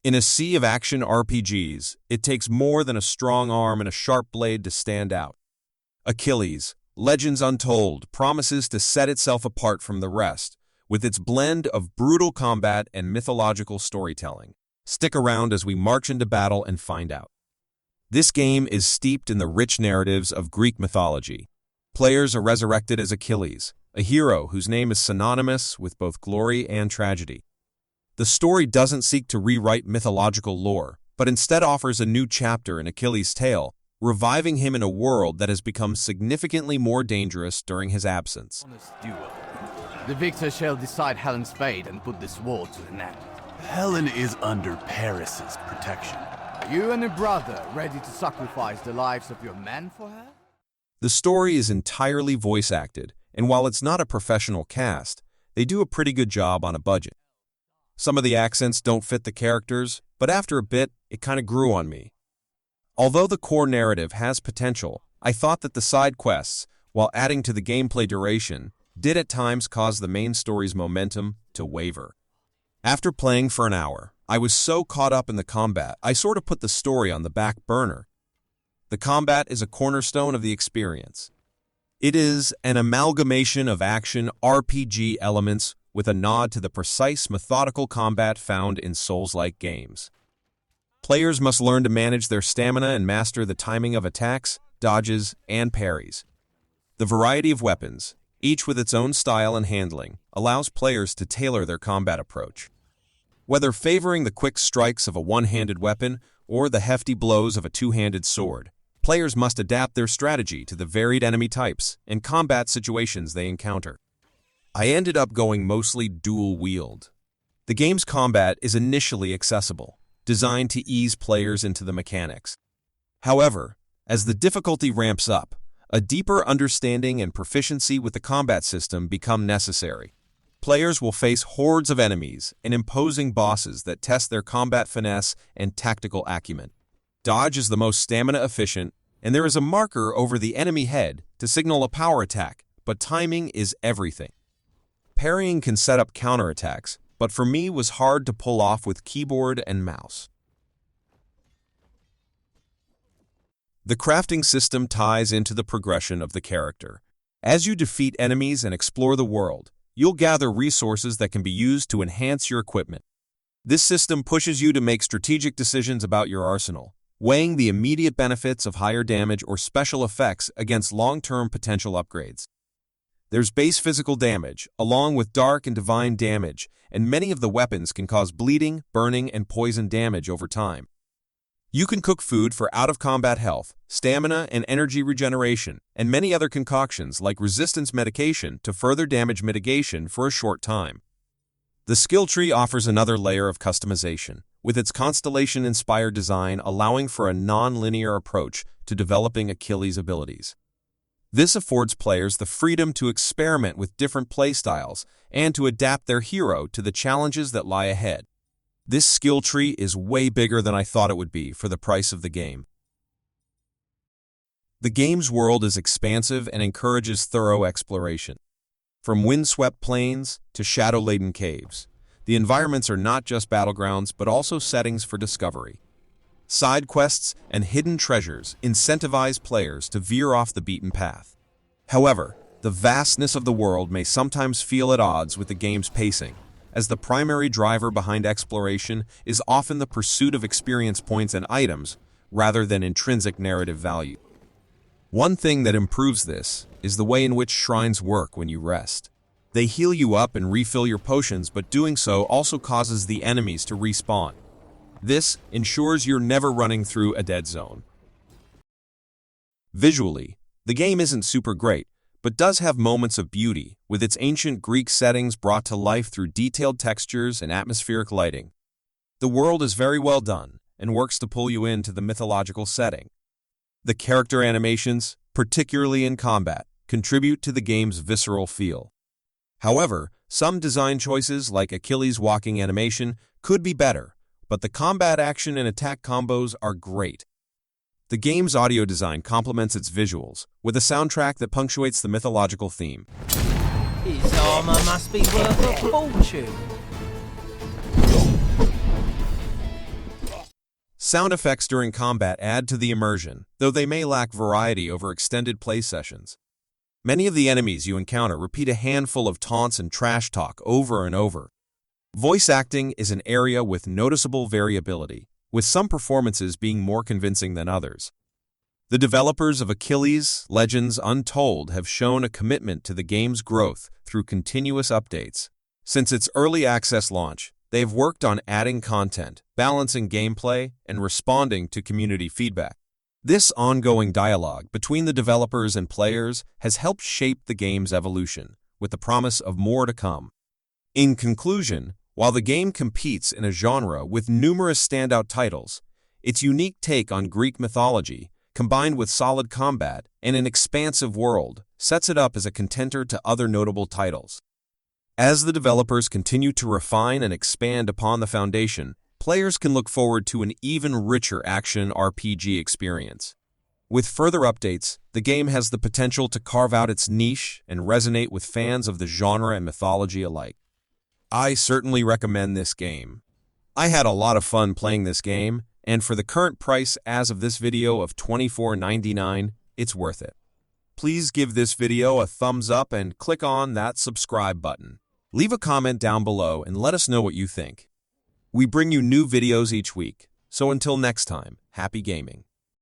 In a sea of action RPGs, it takes more than a strong arm and a sharp blade to stand out. Achilles, Legends Untold, promises to set itself apart from the rest, with its blend of brutal combat and mythological storytelling. Stick around as we march into battle and find out. This game is steeped in the rich narratives of Greek mythology. Players are resurrected as Achilles, a hero whose name is synonymous with both glory and tragedy. The story doesn't seek to rewrite mythological lore, but instead offers a new chapter in Achilles' tale, reviving him in a world that has become significantly more dangerous during his absence. Honest duel. The victor shall decide Helen's fate and put this war to an end. Helen is under Paris's protection. Are you and your brother ready to sacrifice the lives of your men for her? The story is entirely voice-acted, and while it's not a professional cast, they do a pretty good job on a budget. Some of the accents don't fit the characters, but after a bit, it kind of grew on me. Although the core narrative has potential, I thought that the side quests, while adding to the gameplay duration, did at times cause the main story's momentum to waver. After playing for an hour, I was so caught up in the combat, I sort of put the story on the back burner. The combat is a cornerstone of the experience. It is an amalgamation of action RPG elements with a nod to the precise methodical combat found in Souls-like games. Players must learn to manage their stamina and master the timing of attacks, dodges, and parries. The variety of weapons, each with its own style and handling, allows players to tailor their combat approach. Whether favoring the quick strikes of a one-handed weapon or the hefty blows of a two-handed sword, players must adapt their strategy to the varied enemy types and combat situations they encounter. I ended up going mostly dual-wield. The game's combat is initially accessible, designed to ease players into the mechanics. However, as the difficulty ramps up, a deeper understanding and proficiency with the combat system become necessary. Players will face hordes of enemies and imposing bosses that test their combat finesse and tactical acumen. Dodge is the most stamina efficient, and there is a marker over the enemy head to signal a power attack, but timing is everything. Parrying can set up counterattacks, but for me was hard to pull off with keyboard and mouse. The crafting system ties into the progression of the character. As you defeat enemies and explore the world, you'll gather resources that can be used to enhance your equipment. This system pushes you to make strategic decisions about your arsenal, weighing the immediate benefits of higher damage or special effects against long-term potential upgrades. There's base physical damage, along with dark and divine damage, and many of the weapons can cause bleeding, burning, and poison damage over time. You can cook food for out-of-combat health, stamina and energy regeneration, and many other concoctions like resistance medication to further damage mitigation for a short time. The skill tree offers another layer of customization, with its constellation-inspired design allowing for a non-linear approach to developing Achilles' abilities. This affords players the freedom to experiment with different playstyles and to adapt their hero to the challenges that lie ahead. This skill tree is way bigger than I thought it would be for the price of the game. The game's world is expansive and encourages thorough exploration. From windswept plains to shadow-laden caves, the environments are not just battlegrounds but also settings for discovery. Side quests and hidden treasures incentivize players to veer off the beaten path. However, the vastness of the world may sometimes feel at odds with the game's pacing, as the primary driver behind exploration is often the pursuit of experience points and items rather than intrinsic narrative value. One thing that improves this is the way in which shrines work when you rest. They heal you up and refill your potions, but doing so also causes the enemies to respawn. This ensures you're never running through a dead zone. Visually, the game isn't super great, but does have moments of beauty, with its ancient Greek settings brought to life through detailed textures and atmospheric lighting. The world is very well done, and works to pull you into the mythological setting. The character animations, particularly in combat, contribute to the game's visceral feel. However, some design choices like Achilles' walking animation could be better, but the combat action and attack combos are great. The game's audio design complements its visuals, with a soundtrack that punctuates the mythological theme. His armor must be worth a fortune. Sound effects during combat add to the immersion, though they may lack variety over extended play sessions. Many of the enemies you encounter repeat a handful of taunts and trash talk over and over. Voice acting is an area with noticeable variability, with some performances being more convincing than others. The developers of Achilles, Legends Untold have shown a commitment to the game's growth through continuous updates. Since its early access launch, they have worked on adding content, balancing gameplay, and responding to community feedback. This ongoing dialogue between the developers and players has helped shape the game's evolution, with the promise of more to come. In conclusion, while the game competes in a genre with numerous standout titles, its unique take on Greek mythology, combined with solid combat and an expansive world, sets it up as a contender to other notable titles. As the developers continue to refine and expand upon the foundation, players can look forward to an even richer action RPG experience. With further updates, the game has the potential to carve out its niche and resonate with fans of the genre and mythology alike. I certainly recommend this game. I had a lot of fun playing this game, and for the current price as of this video of $24.99, it's worth it. Please give this video a thumbs up and click on that subscribe button. Leave a comment down below and let us know what you think. We bring you new videos each week, so until next time, happy gaming.